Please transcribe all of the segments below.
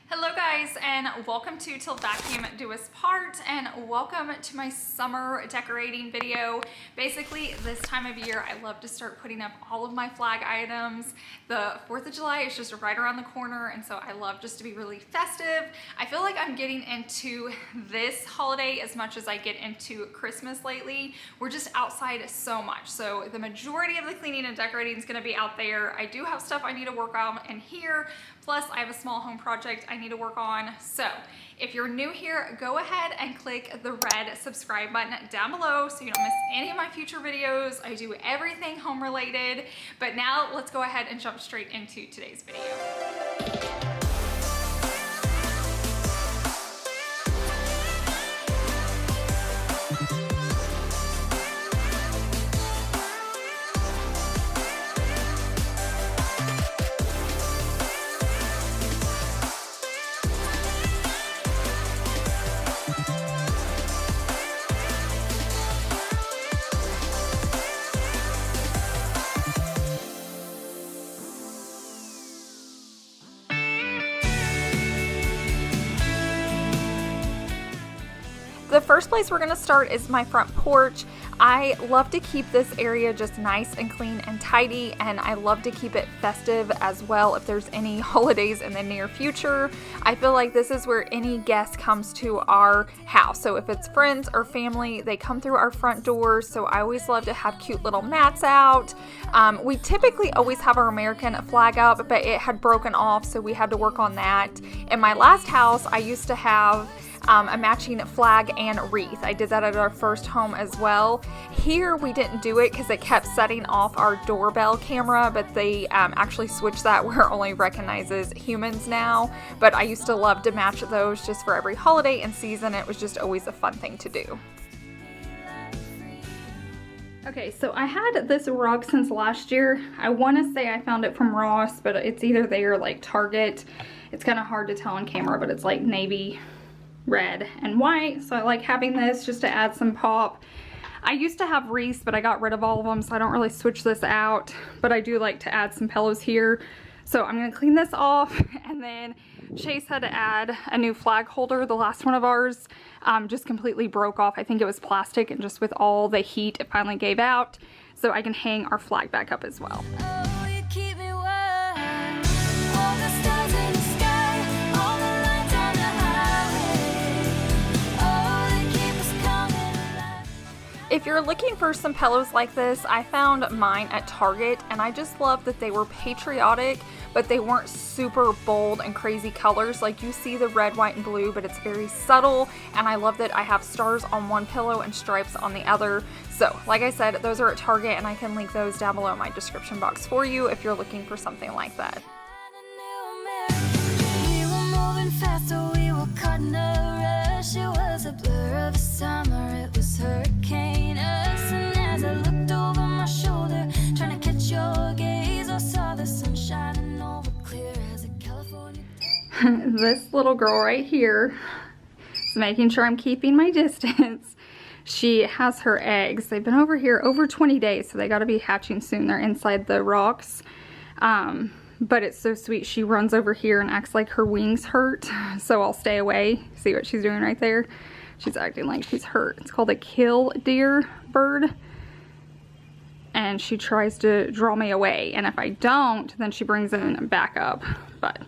Hello guys, and welcome to Till Vacuum Do Us Part, and welcome to my summer decorating video. Basically, this time of year, I love to start putting up all of my flag items. The 4th of July is just right around the corner, and so I love just to be really festive. I feel like I'm getting into this holiday as much as I get into Christmas lately. We're just outside so much, so the majority of the cleaning and decorating is gonna be out there. I do have stuff I need to work on in here, plus I have a small home project I need to work on. So if you're new here, go ahead and click the red subscribe button down below so you don't miss any of my future videos. I do everything home related, but now let's go ahead and jump straight into today's video. The first place we're going to start is my front porch. I love to keep this area just nice and clean and tidy, and I love to keep it festive as well if there's any holidays in the near future. I feel like this is where any guest comes to our house. So if it's friends or family, they come through our front door. So I always love to have cute little mats out. We typically always have our American flag up, but it had broken off, so we had to work on that. In my last house, I used to have a matching flag and wreath. I did that at our first home as well. Here we didn't do it because it kept setting off our doorbell camera, but they actually switched that where it only recognizes humans now. But I used to love to match those just for every holiday and season. It was just always a fun thing to do. Okay, so I had this rug since last year. I want to say I found it from Ross, but it's either there or like Target. It's kind of hard to tell on camera, but it's like navy red and white, so I like having this just to add some pop. I used to have wreaths, but I got rid of all of them, so I don't really switch this out, but I do like to add some pillows here. So I'm going to clean this off, and then Chase had to add a new flag holder. The last one of ours just completely broke off. I think it was plastic, and just with all the heat it finally gave out, so I can hang our flag back up as well. If you're looking for some pillows like this, I found mine at Target, and I just love that they were patriotic, but they weren't super bold and crazy colors. Like you see the red, white, and blue, but it's very subtle, and I love that I have stars on one pillow and stripes on the other. So like I said, those are at Target, and I can link those down below in my description box for you if you're looking for something like that. This little girl right here is making sure I'm keeping my distance. She has her eggs. They've been over here over 20 days, so they got to be hatching soon. They're inside the rocks. But it's so sweet. She runs over here and acts like her wings hurt, so I'll stay away. See what she's doing right there? She's acting like she's hurt. It's called a killdeer bird. And she tries to draw me away, and if I don't, then she brings it in and back up. But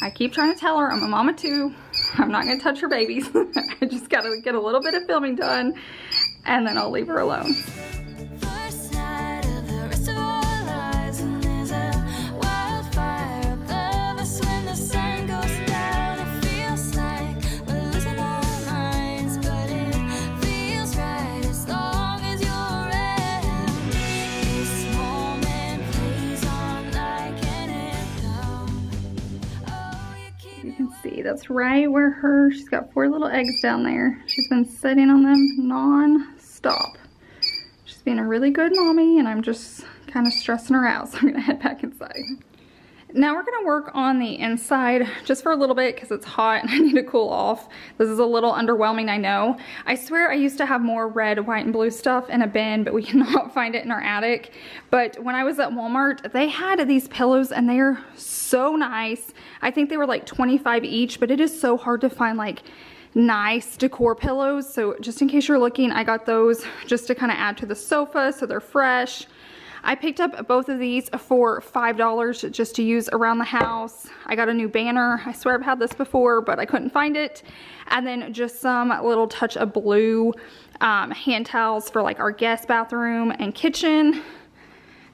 I keep trying to tell her I'm a mama too. I'm not gonna touch her babies. I just gotta get a little bit of filming done, and then I'll leave her alone. That's right where she's got 4 little eggs down there. She's been sitting on them non-stop. She's being a really good mommy, and I'm just kind of stressing her out, so I'm gonna head back inside. Now we're gonna work on the inside just for a little bit because it's hot and I need to cool off. This is a little underwhelming, I know. I swear I used to have more red, white, and blue stuff in a bin, but we cannot find it in our attic. But when I was at Walmart, they had these pillows and they're so nice. I think they were like 25 each, but it is so hard to find like nice decor pillows. So just in case you're looking, I got those just to kind of add to the sofa so they're fresh. I picked up both of these for $5 just to use around the house. I got a new banner. I swear I've had this before, but I couldn't find it. And then just some little touch of blue hand towels for like our guest bathroom and kitchen.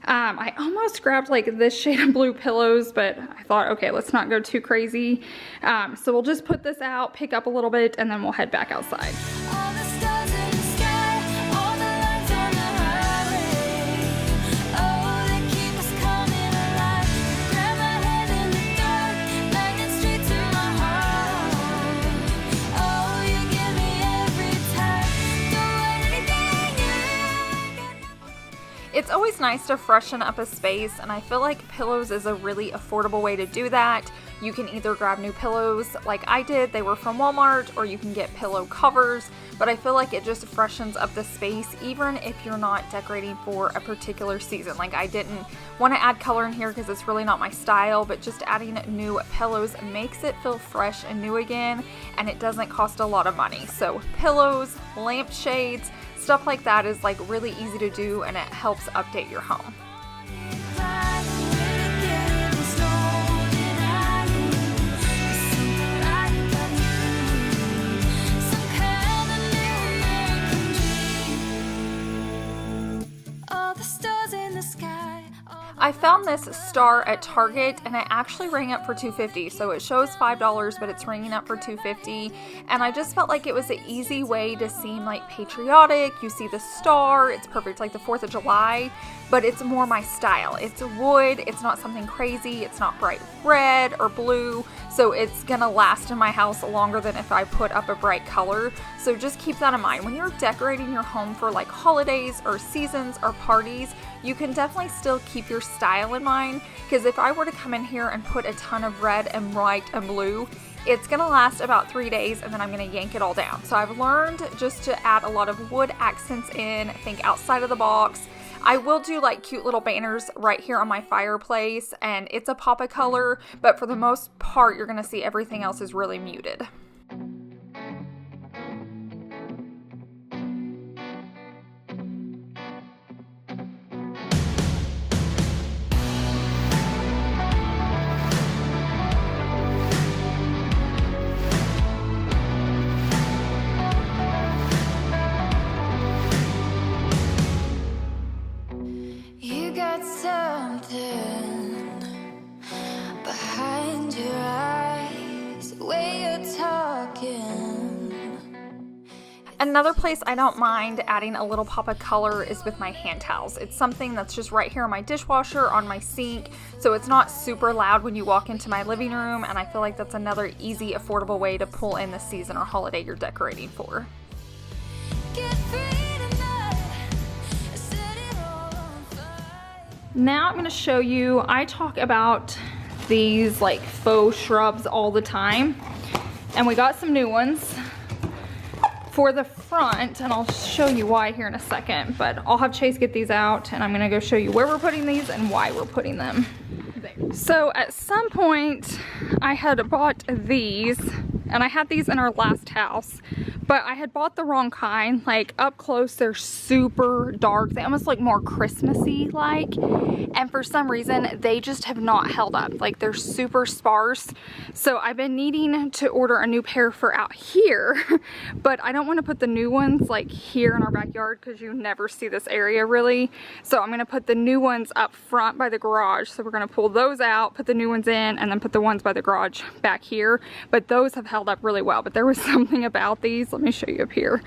I almost grabbed like this shade of blue pillows, but I thought, okay, let's not go too crazy. So we'll just put this out, pick up a little bit, and then we'll head back outside. It's always nice to freshen up a space, and I feel like pillows is a really affordable way to do that. You can either grab new pillows like I did, they were from Walmart, or you can get pillow covers, but I feel like it just freshens up the space even if you're not decorating for a particular season. Like I didn't want to add color in here because it's really not my style, but just adding new pillows makes it feel fresh and new again, and it doesn't cost a lot of money. So pillows, lampshades, stuff like that is like really easy to do, and it helps update your home. I found this star at Target and it actually rang up for $2.50, so it shows $5 but it's ringing up for $2.50, and I just felt like it was an easy way to seem like patriotic. You see the star, it's perfect like the 4th of July, but it's more my style. It's wood, it's not something crazy, it's not bright red or blue, so it's gonna last in my house longer than if I put up a bright color. So just keep that in mind when you're decorating your home for like holidays or seasons or parties. You can definitely still keep your style in mind, because if I were to come in here and put a ton of red and white and blue, it's gonna last about 3 days and then I'm gonna yank it all down. So I've learned just to add a lot of wood accents in, think outside of the box. I will do like cute little banners right here on my fireplace, and it's a pop of color, but for the most part you're gonna see everything else is really muted. Another place I don't mind adding a little pop of color is with my hand towels. It's something that's just right here on my dishwasher, on my sink, so it's not super loud when you walk into my living room, and I feel like that's another easy, affordable way to pull in the season or holiday you're decorating for. Now I'm going to show you, I talk about these like faux shrubs all the time, and we got some new ones for the front, and I'll show you why here in a second, but I'll have Chase get these out and I'm gonna go show you where we're putting these and why we're putting them there. So at some point I had bought these, and I had these in our last house, but I had bought the wrong kind. Like up close they're super dark, they almost look more Christmassy like, and for some reason they just have not held up. Like they're super sparse, so I've been needing to order a new pair for out here but I don't want to put the new ones like here in our backyard because you never see this area really, so I'm going to put the new ones up front by the garage. So we're going to pull those out, put the new ones in, and then put the ones by the garage back here, but those have held up really well. But there was something about these, let me show you up here,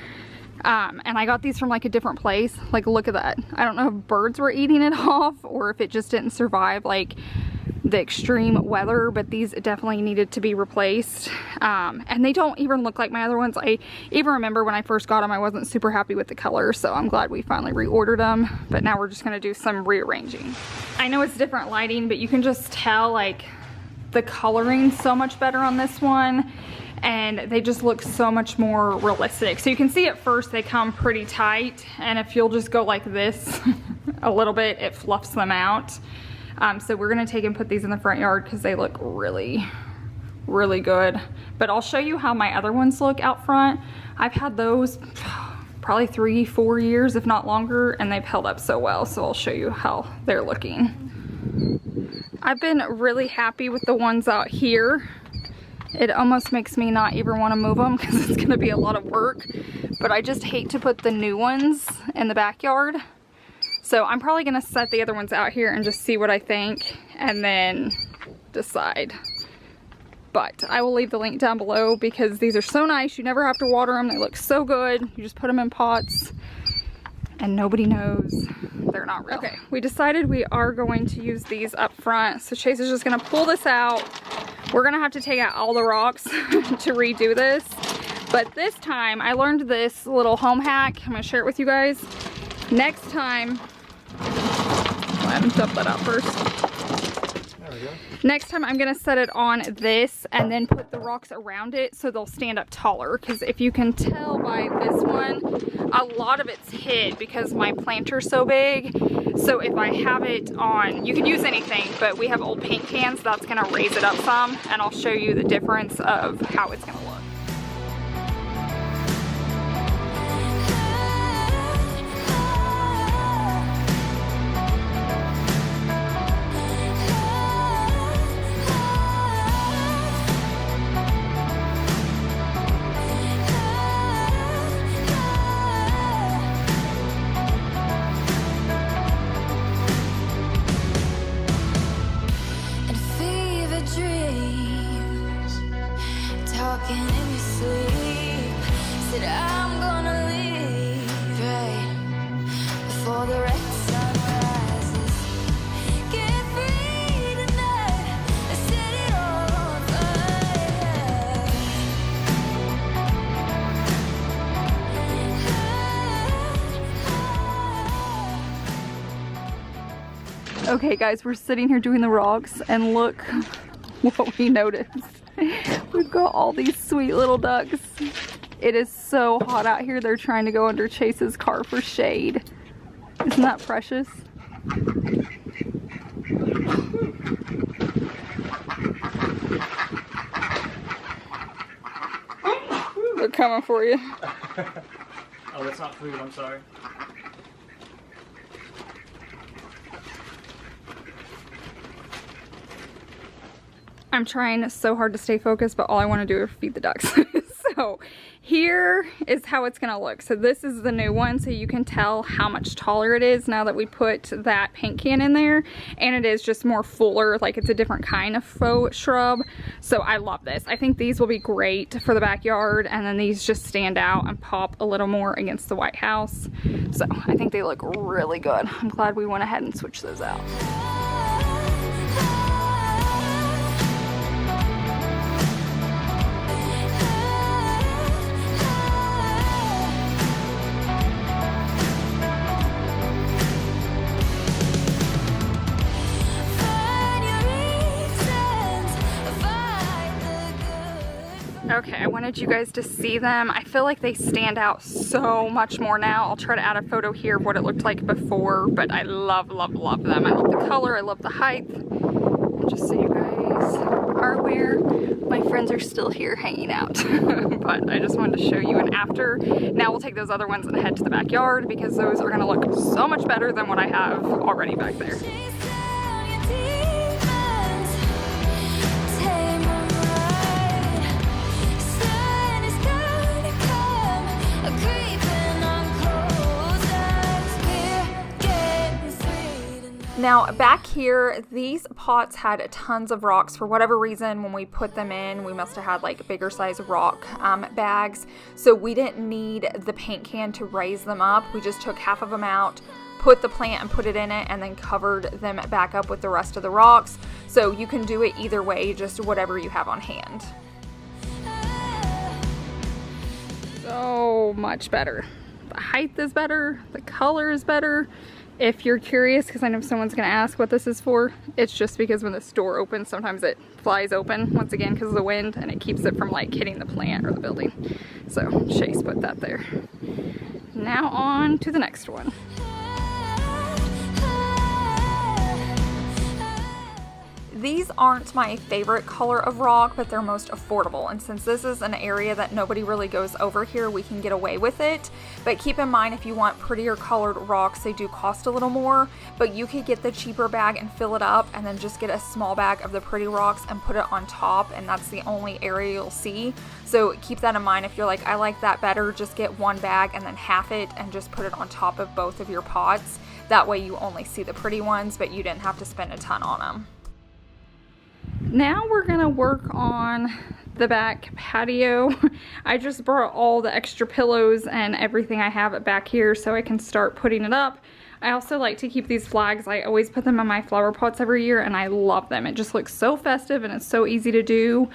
and I got these from like a different place. Like look at that, I don't know if birds were eating it off or if it just didn't survive like the extreme weather, but these definitely needed to be replaced. And they don't even look like my other ones. I even remember when I first got them, I wasn't super happy with the color, so I'm glad we finally reordered them. But now we're just gonna do some rearranging. I know it's different lighting, but you can just tell like the coloring's so much better on this one, and they just look so much more realistic. So you can see at first they come pretty tight, and if you'll just go like this a little bit, it fluffs them out. So we're gonna take and put these in the front yard because they look really, really good. But I'll show you how my other ones look out front. I've had those probably 3-4 years, if not longer, and they've held up so well. So I'll show you how they're looking. I've been really happy with the ones out here. It almost makes me not even want to move them because it's gonna be a lot of work. But I just hate to put the new ones in the backyard. So I'm probably gonna set the other ones out here and just see what I think and then decide. But I will leave the link down below because these are so nice. You never have to water them. They look so good. You just put them in pots and nobody knows they're not real. Okay, we decided we are going to use these up front. So Chase is just gonna pull this out. We're gonna have to take out all the rocks to redo this. But this time I learned this little home hack. I'm gonna share it with you guys. Next time, let me dump that out first. There we go. Next time I'm gonna set it on this and then put the rocks around it so they'll stand up taller. Because if you can tell by this one, a lot of it's hid because my planter's so big. So if I have it on, you can use anything, but we have old paint cans, that's gonna raise it up some, and I'll show you the difference of how it's gonna look. Okay guys, we're sitting here doing the rocks and look what we noticed. We've got all these sweet little ducks. It is so hot out here. They're trying to go under Chase's car for shade. Isn't that precious? They're coming for you. Oh, that's not food, I'm sorry. I'm trying so hard to stay focused, but all I want to do is feed the ducks. So here is how it's gonna look. So this is the new one, so you can tell how much taller it is now that we put that paint can in there, and it is just more fuller, like it's a different kind of faux shrub. So I love this. I think these will be great for the backyard, and then these just stand out and pop a little more against the White House. So I think they look really good. I'm glad we went ahead and switched those out. Okay, I wanted you guys to see them. I feel like they stand out so much more now. I'll try to add a photo here of what it looked like before, but I love, love, love them. I love the color, I love the height. And just so you guys are aware, my friends are still here hanging out. But I just wanted to show you an after. Now we'll take those other ones and head to the backyard because those are gonna look so much better than what I have already back there. Now back here, these pots had tons of rocks. For whatever reason, when we put them in, we must have had like bigger size rock bags. So we didn't need the paint can to raise them up. We just took half of them out, put the plant and put it in it, and then covered them back up with the rest of the rocks. So you can do it either way, just whatever you have on hand. So much better. The height is better, the color is better. If you're curious, because I know someone's gonna ask what this is for, it's just because when this door opens, sometimes it flies open once again because of the wind, and it keeps it from like hitting the plant or the building. So Chase put that there. Now on to the next one. These aren't my favorite color of rock, but they're most affordable. And since this is an area that nobody really goes over here, we can get away with it. But keep in mind, if you want prettier colored rocks, they do cost a little more. But you could get the cheaper bag and fill it up, and then just get a small bag of the pretty rocks and put it on top, and that's the only area you'll see. So keep that in mind. If you're like, I like that better, just get one bag and then half it and just put it on top of both of your pots. That way you only see the pretty ones, but you didn't have to spend a ton on them. Now we're gonna work on the back patio. I just brought all the extra pillows and everything I have back here so I can start putting it up. I also like to keep these flags. I always put them in my flower pots every year, and I love them. It just looks so festive and it's so easy to do.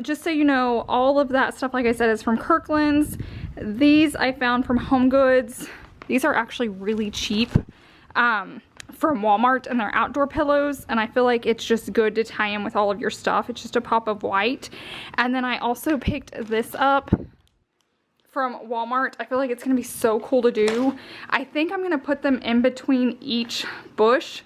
Just so you know, all of that stuff, like I said, is from Kirkland's. These I found from Home Goods. These are actually really cheap. From Walmart, and they're outdoor pillows, and I feel like it's just good to tie in with all of your stuff. It's just a pop of white. And then I also picked this up from Walmart. I feel like it's gonna be so cool to do. I think I'm gonna put them in between each bush,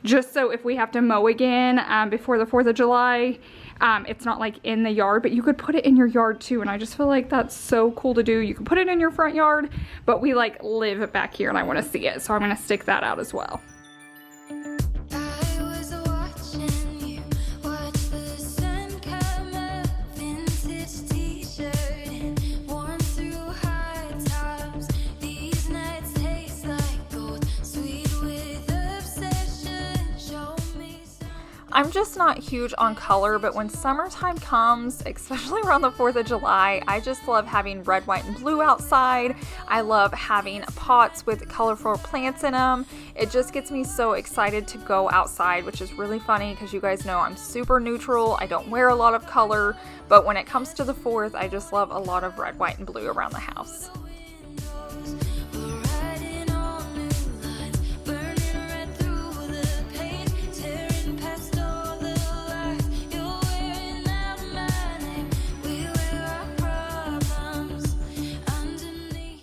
just so if we have to mow again before the 4th of July, it's not like in the yard, but you could put it in your yard too. And I just feel like that's so cool to do. You can put it in your front yard, but we like live back here and I want to see it, so I'm gonna stick that out as well. I'm just not huge on color, but when summertime comes, especially around the 4th of July, I just love having red, white, and blue outside. I love having pots with colorful plants in them. It just gets me so excited to go outside, which is really funny because you guys know I'm super neutral. I don't wear a lot of color, but when it comes to the 4th, I just love a lot of red, white, and blue around the house.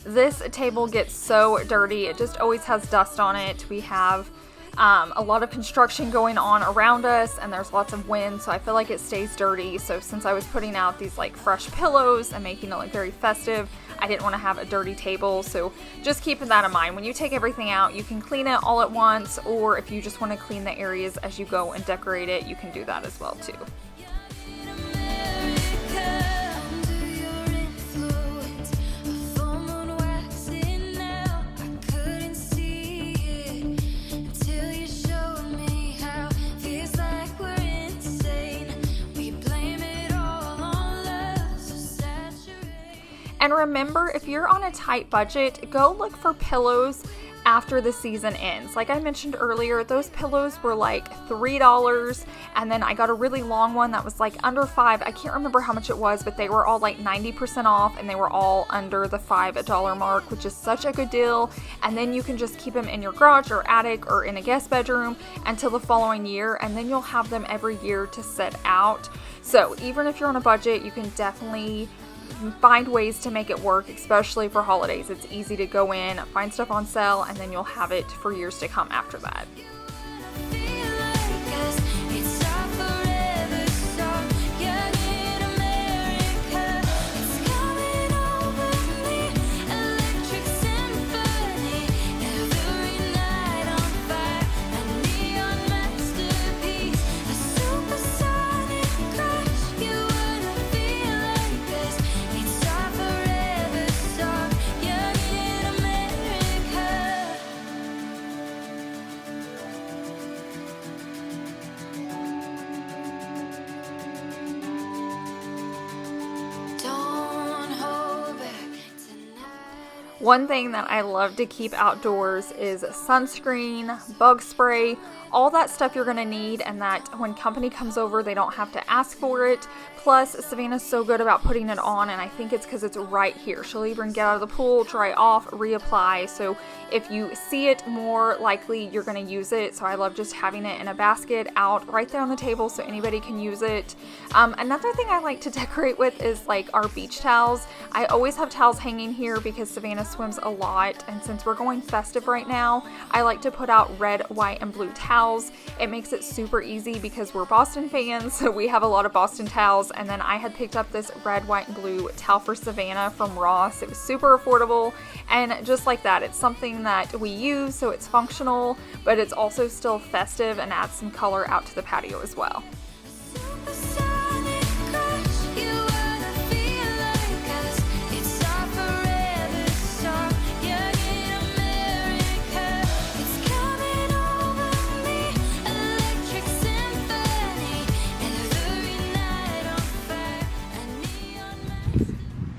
This table gets so dirty. It just always has dust on it. We have a lot of construction going on around us, and there's lots of wind, so I feel like it stays dirty. So since I was putting out these like fresh pillows and making it look very festive, I didn't want to have a dirty table. So just keeping that in mind. When you take everything out, you can clean it all at once, or if you just want to clean the areas as you go and decorate it, you can do that as well too. And remember, if you're on a tight budget, go look for pillows after the season ends. Like I mentioned earlier, those pillows were like $3, and then I got a really long one that was like under $5. I can't remember how much it was, but they were all like 90% off, and they were all under the $5 mark, which is such a good deal. And then you can just keep them in your garage or attic or in a guest bedroom until the following year, and then you'll have them every year to set out. So even if you're on a budget, you can definitely find ways to make it work, especially for holidays. It's easy to go in, find stuff on sale, and then you'll have it for years to come after that. One thing that I love to keep outdoors is sunscreen, bug spray, all that stuff you're going to need, and that when company comes over they don't have to ask for it. Plus, Savannah's so good about putting it on, and I think it's because it's right here. She'll even get out of the pool, dry off, reapply. So if you see it, more likely you're going to use it. So I love just having it in a basket out right there on the table so anybody can use it. Another thing I like to decorate with is like our beach towels. I always have towels hanging here because Savannah swims a lot, and since we're going festive right now, I like to put out red, white, and blue towels. It makes it super easy because we're Boston fans, so we have a lot of Boston towels. And then I had picked up this red, white, and blue towel for Savannah from Ross. It was super affordable, and just like that, it's something that we use, so it's functional, but it's also still festive and adds some color out to the patio as well.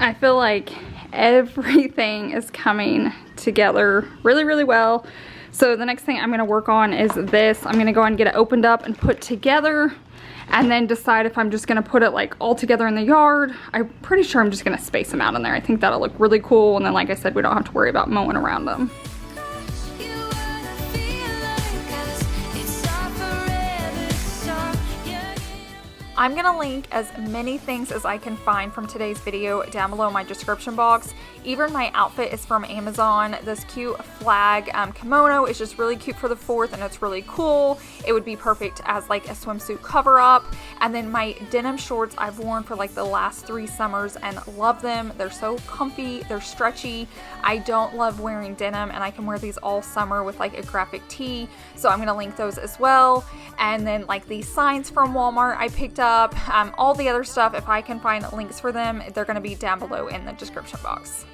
I feel like everything is coming together really, really well. So the next thing I'm gonna work on is this. I'm gonna go and get it opened up and put together, and then decide if I'm just gonna put it like all together in the yard. I'm pretty sure I'm just gonna space them out in there. I think that'll look really cool, and then like I said, we don't have to worry about mowing around them. I'm gonna link as many things as I can find from today's video down below in my description box. Even my outfit is from Amazon. This cute flag kimono is just really cute for the 4th, and it's really cool. It would be perfect as like a swimsuit cover up. And then my denim shorts I've worn for like the last 3 summers and love them. They're so comfy, they're stretchy. I don't love wearing denim, and I can wear these all summer with like a graphic tee. So I'm gonna link those as well. And then like these signs from Walmart I picked up. All the other stuff, if I can find links for them, they're going to be down below in the description box.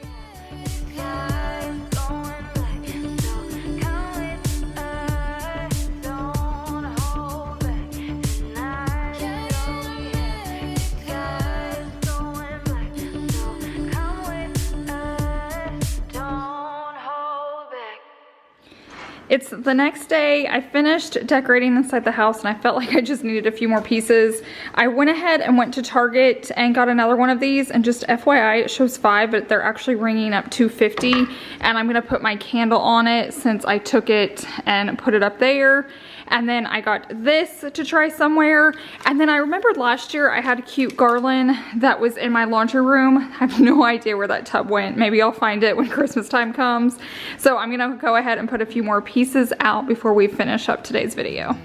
It's the next day. I finished decorating inside the house, and I felt like I just needed a few more pieces. I went ahead and went to Target and got another one of these, and just FYI, it shows 5, but they're actually ringing up $2.50, and I'm gonna put my candle on it since I took it and put it up there. And then I got this to try somewhere. And then I remembered last year I had a cute garland that was in my laundry room. I have no idea where that tub went. Maybe I'll find it when Christmas time comes. So I'm gonna go ahead and put a few more pieces out before we finish up today's video.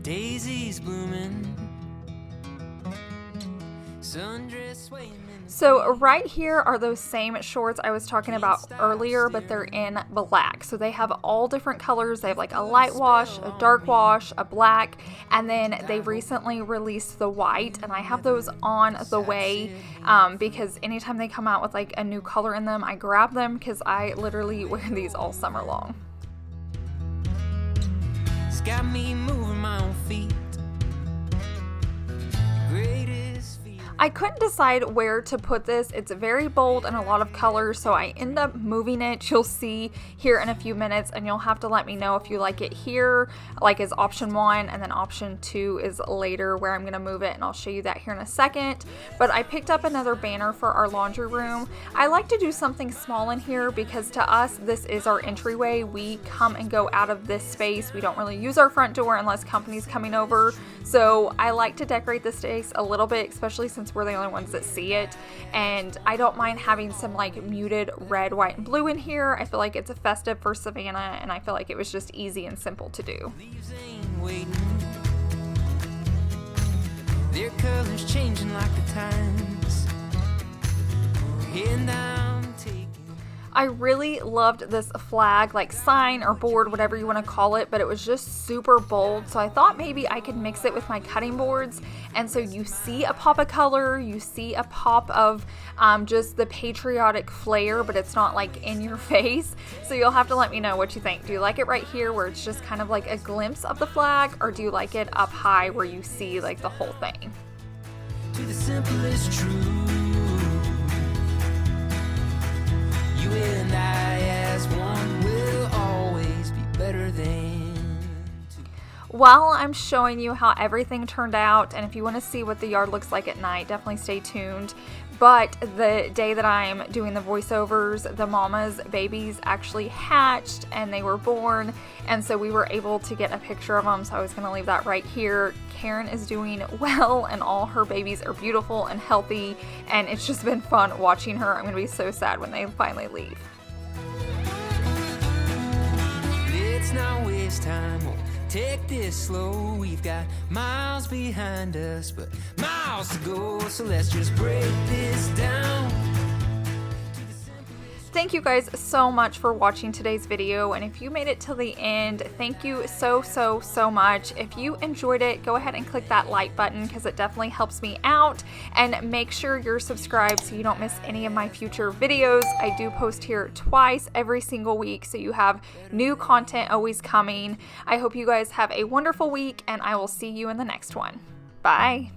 Daisies blooming, sundress swaying. So right here are those same shorts I was talking about earlier, but they're in black. So they have all different colors. They have like a light wash, a dark wash, a black, and then they recently released the white, and I have those on the way because anytime they come out with like a new color in them, I grab them because I literally wear these all summer long. It's got me moving my own feet. I couldn't decide where to put this. It's very bold and a lot of colors, so I end up moving it. You'll see here in a few minutes, and you'll have to let me know if you like it here, like as option 1, and then option 2 is later where I'm going to move it, and I'll show you that here in a second. But I picked up another banner for our laundry room. I like to do something small in here because to us, this is our entryway. We come and go out of this space. We don't really use our front door unless company's coming over. So I like to decorate this space a little bit, especially since we're the only ones that see it, and I don't mind having some like muted red, white, and blue in here. I feel like it's a festive for Savannah, and I feel like it was just easy and simple to do. Their colors changing like the times. And I'm taking I really loved this flag, like sign or board, whatever you want to call it, but it was just super bold. So I thought maybe I could mix it with my cutting boards. And so you see a pop of color, you see a pop of just the patriotic flair, but it's not like in your face. So you'll have to let me know what you think. Do you like it right here where it's just kind of like a glimpse of the flag, or do you like it up high where you see like the whole thing? To the simplest truth, you and I as one will always be better than two. While I'm showing you how everything turned out, and if you want to see what the yard looks like at night, definitely stay tuned. But the day that I'm doing the voiceovers, the mama's babies actually hatched and they were born, and so we were able to get a picture of them, so I was going to leave that right here. Karen is doing well and all her babies are beautiful and healthy, and it's just been fun watching her. I'm going to be so sad when they finally leave. Let's not waste time or take this slow. We've got miles behind us, but miles to go. So let's just break this down. Thank you guys so much for watching today's video, and if you made it till the end, thank you so much. If you enjoyed it, go ahead and click that like button because it definitely helps me out, and make sure you're subscribed so you don't miss any of my future videos. I do post here twice every single week, so you have new content always coming. I hope you guys have a wonderful week, and I will see you in the next one. Bye.